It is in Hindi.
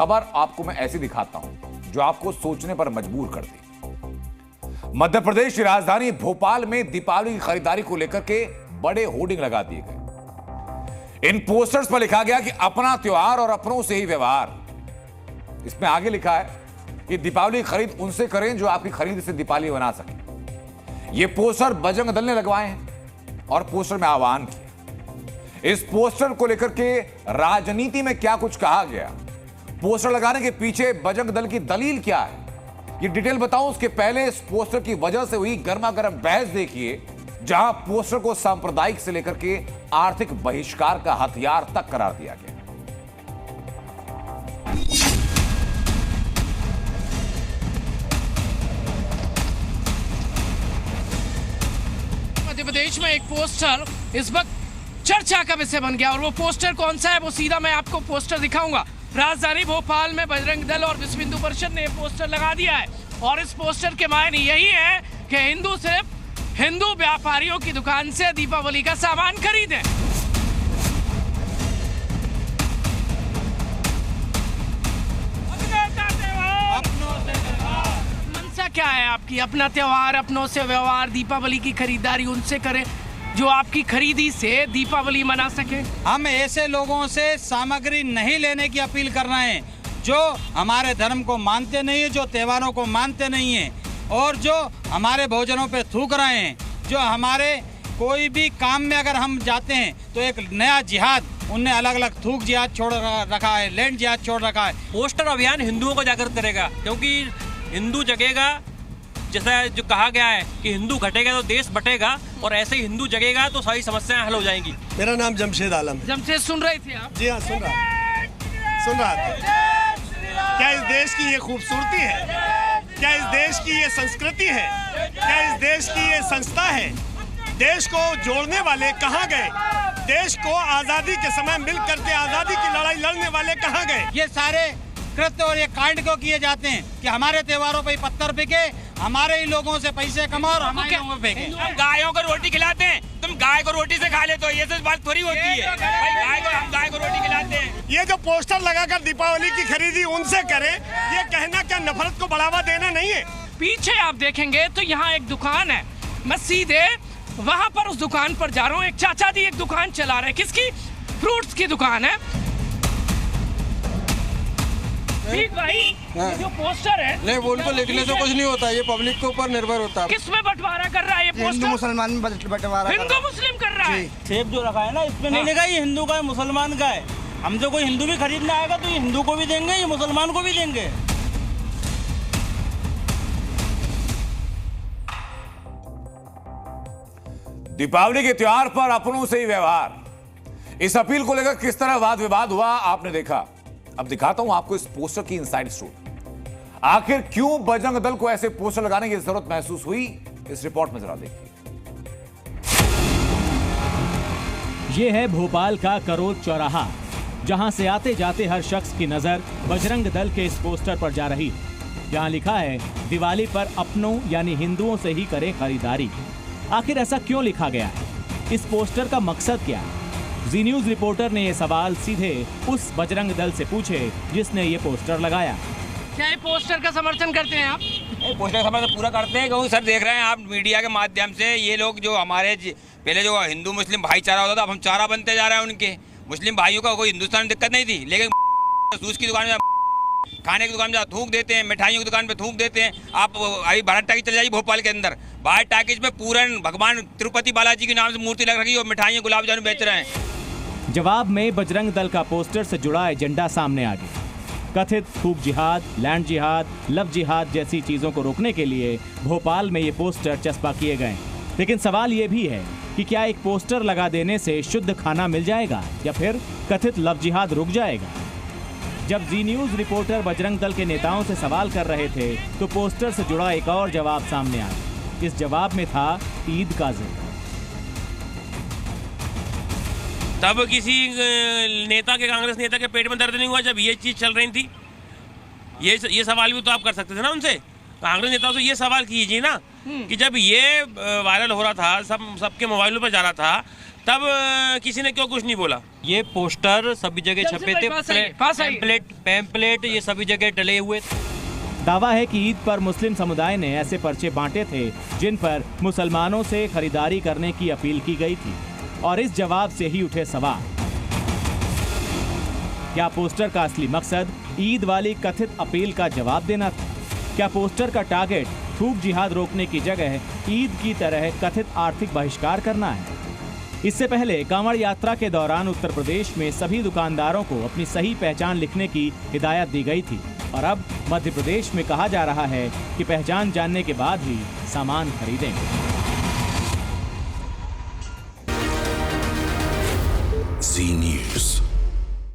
खबर आपको मैं ऐसी दिखाता हूं जो आपको सोचने पर मजबूर कर दी। मध्य प्रदेश की राजधानी भोपाल में दीपावली की खरीदारी को लेकर के बड़े होर्डिंग लगा दिए गए। इन पोस्टर्स पर लिखा गया कि अपना त्योहार और अपनों से ही व्यवहार। इसमें आगे लिखा है कि दीपावली खरीद उनसे करें जो आपकी खरीद से दीपावली बना सके। ये पोस्टर बजरंग दल ने लगवाए हैं और पोस्टर में आह्वान किया। इस पोस्टर को लेकर के राजनीति में क्या कुछ कहा गया, पोस्टर लगाने के पीछे बजरंग दल की दलील क्या है, ये डिटेल बताऊं उसके पहले इस पोस्टर की वजह से हुई गर्मा गर्म बहस देखिए, जहां पोस्टर को सांप्रदायिक से लेकर के आर्थिक बहिष्कार का हथियार तक करार दिया गया। मध्य प्रदेश में एक पोस्टर इस वक्त चर्चा का विषय बन गया और वो पोस्टर कौन सा है वो सीधा मैं आपको पोस्टर दिखाऊंगा। राजधानी भोपाल में बजरंग दल और विश्व हिंदू परिषद ने पोस्टर लगा दिया है और इस पोस्टर के मायने यही है कि हिंदू सिर्फ हिंदू व्यापारियों की दुकान से दीपावली का सामान खरीदें। मंशा क्या है आपकी? अपना त्योहार अपनों से व्यवहार, दीपावली की खरीदारी उनसे करें जो आपकी खरीदी से दीपावली मना सके। हम ऐसे लोगों से सामग्री नहीं लेने की अपील कर रहे हैं जो हमारे धर्म को मानते नहीं है, जो त्योहारों को मानते नहीं है और जो हमारे भोजनों पे थूक रहे हैं। जो हमारे कोई भी काम में अगर हम जाते हैं तो एक नया जिहाद, उनने अलग अलग थूक जिहाद छोड़ रखा है, लैंड जिहाद छोड़ रखा है। पोस्टर अभियान हिंदुओं को जागृत करेगा, क्योंकि हिंदू जगेगा, जैसा जो कहा गया है कि हिंदू घटेगा तो देश बटेगा, और ऐसे ही हिंदू जगेगा तो सारी समस्याएं हल हो जाएंगी। मेरा नाम जमशेद आलम। जमशेद सुन रहे थे आप? जी हाँ, सुन रहा था। क्या इस देश की ये खूबसूरती है? क्या इस देश की ये संस्कृति है? क्या इस देश की ये संस्था है? देश को जोड़ने वाले कहाँ गए? देश को आजादी के समय मिल करके आजादी की लड़ाई लड़ने वाले कहाँ गए? ये सारे कृत्य और ये कांड को किए जाते हैं कि हमारे त्योहारों पे पत्थर फेंके, हमारे ही लोगों से पैसे कमाओ और हमारे लोगों पे फेंके। हम गायों को रोटी खिलाते हैं, तुम गाय को रोटी से खा लेते हो, ये तो बात थोड़ी होती है भाई। हम गाय को रोटी खिलाते हैं। ये जो पोस्टर लगाकर दीपावली की खरीदी उनसे करें, ये कहना क्या नफरत को बढ़ावा देना नहीं है? पीछे आप देखेंगे तो यहाँ एक दुकान है, मैं सीधे वहाँ पर उस दुकान पर जा रहा हूँ। एक चाचा जी एक दुकान चला रहे हैं, किसकी? फ्रूट्स की दुकान है। ठीक भाई, ये जो पोस्टर है नहीं, वो उनको लिखने से कुछ नहीं होता, ये पब्लिक के ऊपर निर्भर होता है। किसमें बंटवारा कर रहा है ये पोस्टर? हिंदू मुसलमान में बंटवारा। हिंदू मुस्लिम कर रहा है। सेब जो रखा है ना, इसमें नहीं लिखा ये हिंदू का है मुसलमान का है। हमसे कोई हिंदू भी खरीदना आएगा तो ये हिंदू को भी देंगे, ये मुसलमान को भी देंगे। दीपावली के त्योहार पर अपनों से ही व्यवहार, इस अपील को लेकर किस तरह वाद विवाद हुआ आपने देखा। अब दिखाता हूं आपको इस पोस्टर की इनसाइड स्टोरी। आखिर क्यों बजरंग दल को ऐसे पोस्टर लगाने की जरूरत महसूस हुई, इस रिपोर्ट में जरा देखिए। यह है भोपाल का करोल चौराहा, जहां से आते जाते हर शख्स की नजर बजरंग दल के इस पोस्टर पर जा रही है, जहां लिखा है दिवाली पर अपनों यानी हिंदुओं से ही करें खरीदारी। आखिर ऐसा क्यों लिखा गया है? इस पोस्टर का मकसद क्या है? जी न्यूज रिपोर्टर ने ये सवाल सीधे उस बजरंग दल से पूछे जिसने ये पोस्टर लगाया। क्या ये पोस्टर का समर्थन करते हैं आप? पोस्टर का समर्थन पूरा करते हैं, क्योंकि सर देख रहे हैं आप मीडिया के माध्यम से, ये लोग जो हमारे पहले जो हिंदू मुस्लिम भाईचारा होता था, अब हम चारा बनते जा रहे हैं उनके। मुस्लिम भाइयों का कोई हिंदुस्तान में दिक्कत नहीं थी, लेकिन जूस की दुकान में, खाने की दुकान में थूक देते हैं, मिठाइयों की दुकान पे थूक देते हैं। आप अभी भारत टाकीज चले जाइए भोपाल के अंदर, भारत टाकीज में पूरन भगवान तिरुपति बालाजी के नाम से मूर्ति लग रही है और मिठाइयाँ गुलाब जामुन बेच रहे हैं। जवाब में बजरंग दल का पोस्टर से जुड़ा एजेंडा सामने आ गया। कथित थूक जिहाद, लैंड जिहाद, लव जिहाद जैसी चीजों को रोकने के लिए भोपाल में ये पोस्टर चस्पा किए गए। लेकिन सवाल ये भी है कि क्या एक पोस्टर लगा देने से शुद्ध खाना मिल जाएगा या फिर कथित लव जिहाद रुक जाएगा? जब जी न्यूज रिपोर्टर बजरंग दल के नेताओं से सवाल कर रहे थे तो पोस्टर से जुड़ा एक और जवाब सामने आया। इस जवाब में था ईद का जिक्र। तब किसी नेता के, कांग्रेस नेता के पेट में दर्द नहीं हुआ जब ये चीज चल रही थी? ये सवाल भी तो आप कर सकते थे ना उनसे, कांग्रेस नेताओं से ये सवाल कीजिए ना कि जब ये वायरल हो रहा था, सबके मोबाइलों पर जा रहा था, तब किसी ने क्यों कुछ नहीं बोला? ये पोस्टर सभी जगह छपे थे, पैम्पलेट ये सभी जगह डले हुए थे। दावा है कि ईद पर मुस्लिम समुदाय ने ऐसे पर्चे बांटे थे जिन पर मुसलमानों से खरीदारी करने की अपील की गई थी, और इस जवाब से ही उठे सवाल। क्या पोस्टर का असली मकसद ईद वाली कथित अपील का जवाब देना था? क्या पोस्टर का टारगेट थूक जिहाद रोकने की जगह ईद की तरह कथित आर्थिक बहिष्कार करना है? इससे पहले कांवड़ यात्रा के दौरान उत्तर प्रदेश में सभी दुकानदारों को अपनी सही पहचान लिखने की हिदायत दी गई थी, और अब मध्य प्रदेश में कहा जा रहा है कि पहचान जानने के बाद ही सामान खरीदें।